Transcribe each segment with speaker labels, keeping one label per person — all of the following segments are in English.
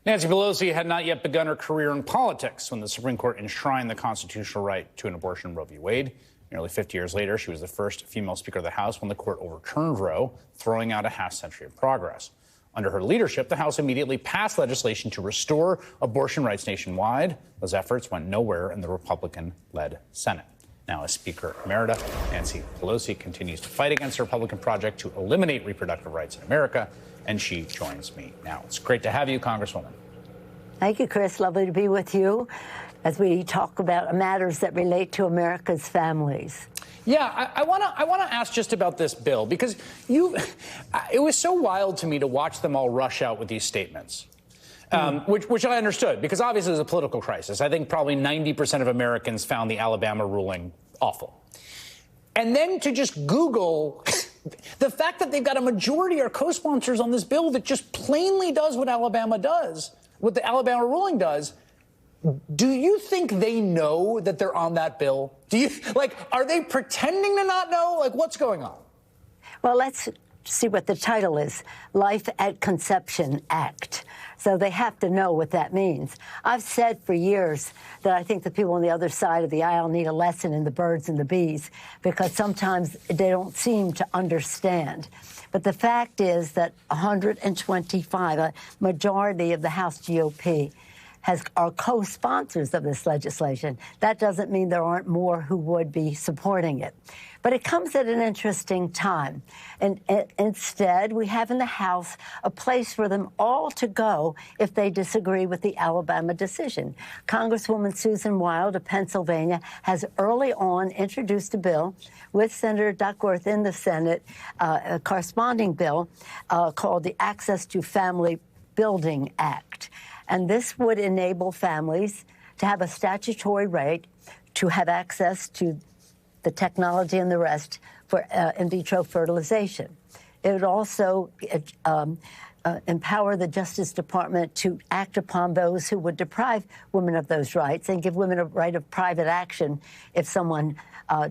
Speaker 1: Nancy Pelosi had not yet begun her career in politics when the Supreme Court enshrined the constitutional right to an abortion in Roe v. Wade. Nearly 50 years later, she was the first female Speaker of the House when the court overturned Roe, throwing out a half-century of progress. Under her leadership, the House immediately passed legislation to restore abortion rights nationwide. Those efforts went nowhere in the Republican-led Senate. Now, as Speaker Emerita, Nancy Pelosi continues to fight against the Republican project to eliminate reproductive rights in America, and she joins me now. It's great to have you, Congresswoman.
Speaker 2: Thank you, Chris. Lovely to be with you as we talk about matters that relate to America's families.
Speaker 1: Yeah, I want to ask just about this bill, because it was so wild to me to watch them all rush out with these statements. Which I understood, because obviously there's a political crisis. I think probably 90% of Americans found the Alabama ruling awful. And then to just Google the fact that they've got a majority or co-sponsors on this bill that just plainly does what Alabama does, what the Alabama ruling does. Do you think they know that they're on that bill? Are they pretending to not know? What's going on?
Speaker 2: Well, let's see what the title is, Life at Conception Act. So they have to know what that means. I've said for years that I think the people on the other side of the aisle need a lesson in the birds and the bees, because sometimes they don't seem to understand. But the fact is that 125, a majority of the House GOP, are co-sponsors of this legislation. That doesn't mean there aren't more who would be supporting it. But it comes at an interesting time. And instead, we have in the House a place for them all to go if they disagree with the Alabama decision. Congresswoman Susan Wild of Pennsylvania has early on introduced a bill with Senator Duckworth in the Senate, a corresponding bill called the Access to Family Building Act. And this would enable families to have a statutory right to have access to the technology and the rest for in vitro fertilization. It would also empower the Justice Department to act upon those who would deprive women of those rights and give women a right of private action if someone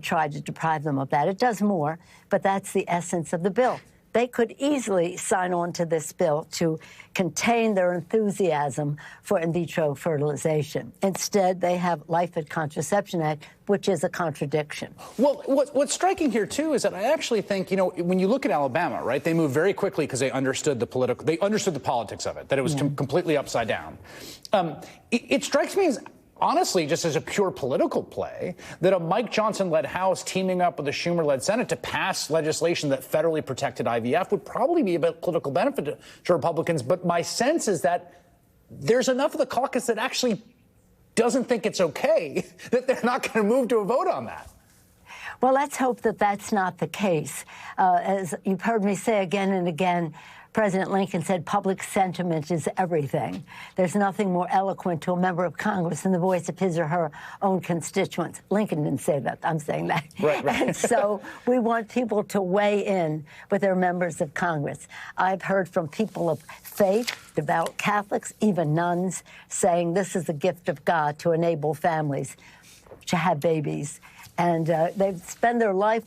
Speaker 2: tried to deprive them of that. It does more, but that's the essence of the bill. They could easily sign on to this bill to contain their enthusiasm for in vitro fertilization. Instead, they have Life at Contraception Act, which is a contradiction.
Speaker 1: Well, what's striking here, too, is that I actually think, when you look at Alabama, right, they moved very quickly because they understood the politics of it, that it was completely upside down. It strikes me as, honestly, just as a pure political play, that a Mike Johnson-led House teaming up with a Schumer-led Senate to pass legislation that federally protected IVF would probably be a political benefit to Republicans. But my sense is that there's enough of the caucus that actually doesn't think it's okay that they're not going to move to a vote on that.
Speaker 2: Well, let's hope that that's not the case. As you've heard me say again and again, President Lincoln said public sentiment is everything. There's nothing more eloquent to a member of Congress than the voice of his or her own constituents. Lincoln didn't say that. I'm saying that.
Speaker 1: Right.
Speaker 2: And so we want people to weigh in with their members of Congress. I've heard from people of faith, devout Catholics, even nuns, saying this is a gift of God to enable families to have babies. And they've spent their life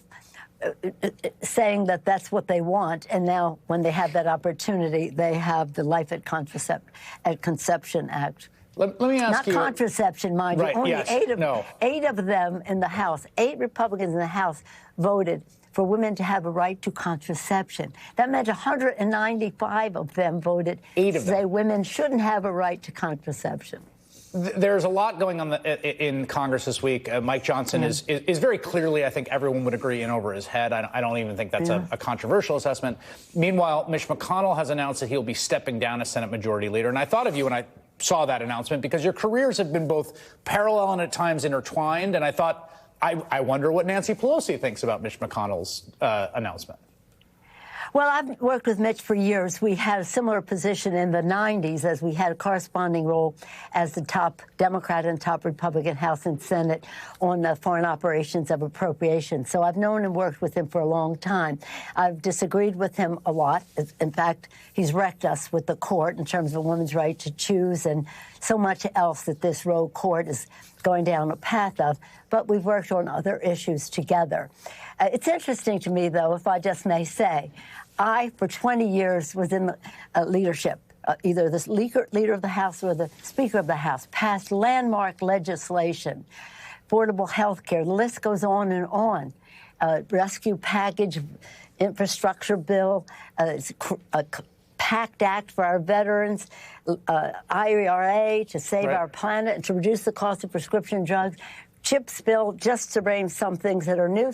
Speaker 2: saying that that's what they want, and now when they have that opportunity, they have the Life at Conception Act.
Speaker 1: Let me ask
Speaker 2: you. Not contraception, mind you. Only
Speaker 1: yes,
Speaker 2: eight of them in the House, 8 Republicans in the House voted for women to have a right to contraception. That meant 195 of them voted to say women shouldn't have a right to contraception.
Speaker 1: There's a lot going on in Congress this week. Mike Johnson is very clearly, I think everyone would agree, in over his head. I don't even think that's a controversial assessment. Meanwhile, Mitch McConnell has announced that he'll be stepping down as Senate Majority Leader. And I thought of you when I saw that announcement, because your careers have been both parallel and at times intertwined. And I thought, I wonder what Nancy Pelosi thinks about Mitch McConnell's announcement.
Speaker 2: Well, I've worked with Mitch for years. We had a similar position in the 90s as we had a corresponding role as the top Democrat and top Republican House and Senate on the foreign operations of appropriations. So I've known and worked with him for a long time. I've disagreed with him a lot. In fact, he's wrecked us with the court in terms of a woman's right to choose and so much else that this Roe court is going down a path of. But we've worked on other issues together. It's interesting to me, though, if I just may say, I, for 20 years, was in leadership either the leader of the House or the Speaker of the House, passed landmark legislation, affordable health care. The list goes on and on. Rescue package, infrastructure bill, a PACT Act for our veterans, IRA to save our planet and to reduce the cost of prescription drugs, CHIPS bill, just to name some things that are new.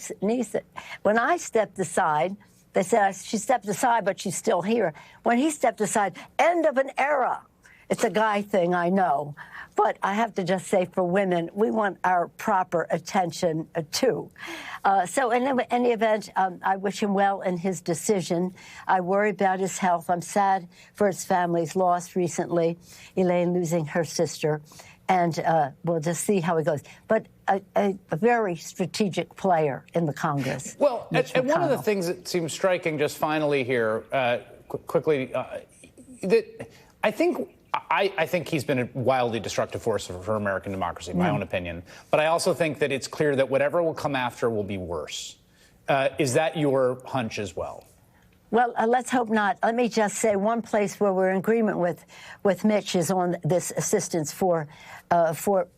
Speaker 2: When I stepped aside, they said she stepped aside, but she's still here. When he stepped aside, end of an era. It's a guy thing, I know. But I have to just say, for women, we want our proper attention, too. So in any event, I wish him well in his decision. I worry about his health. I'm sad for his family's loss recently, Elaine losing her sister. And we'll just see how it goes. But a very strategic player in the Congress.
Speaker 1: Well, and one of the things that seems striking, just finally here, quickly, that I think he's been a wildly destructive force for American democracy, my own opinion. But I also think that it's clear that whatever will come after will be worse. Is that your hunch as well?
Speaker 2: Well, let's hope not. Let me just say one place where we're in agreement with Mitch is on this assistance for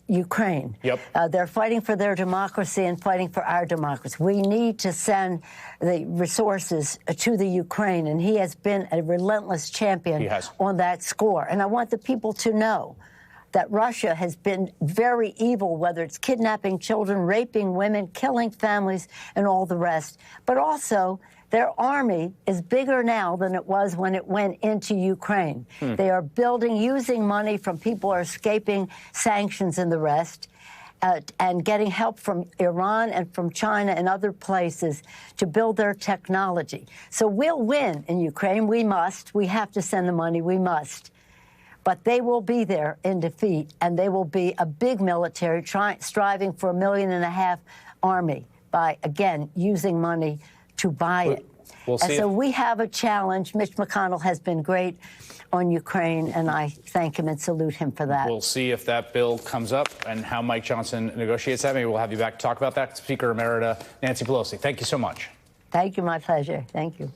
Speaker 2: Ukraine.
Speaker 1: Yep.
Speaker 2: They're fighting for their democracy and fighting for our democracy. We need to send the resources to the Ukraine, and he has been a relentless champion on that score. And I want the people to know that Russia has been very evil, whether it's kidnapping children, raping women, killing families, and all the rest. But also, their army is bigger now than it was when it went into Ukraine. They are building, using money from people who are escaping sanctions and the rest, and getting help from Iran and from China and other places to build their technology. So we'll win in Ukraine. We must. We have to send the money. We must. But they will be there in defeat, and they will be a big military striving for 1.5 million army by, again, using money to buy it.
Speaker 1: We'll see.
Speaker 2: And so we have a challenge. Mitch McConnell has been great on Ukraine, and I thank him and salute him for that.
Speaker 1: We'll see if that bill comes up and how Mike Johnson negotiates that. Maybe we'll have you back to talk about that. Speaker Emerita Nancy Pelosi, thank you so much.
Speaker 2: Thank you. My pleasure. Thank you.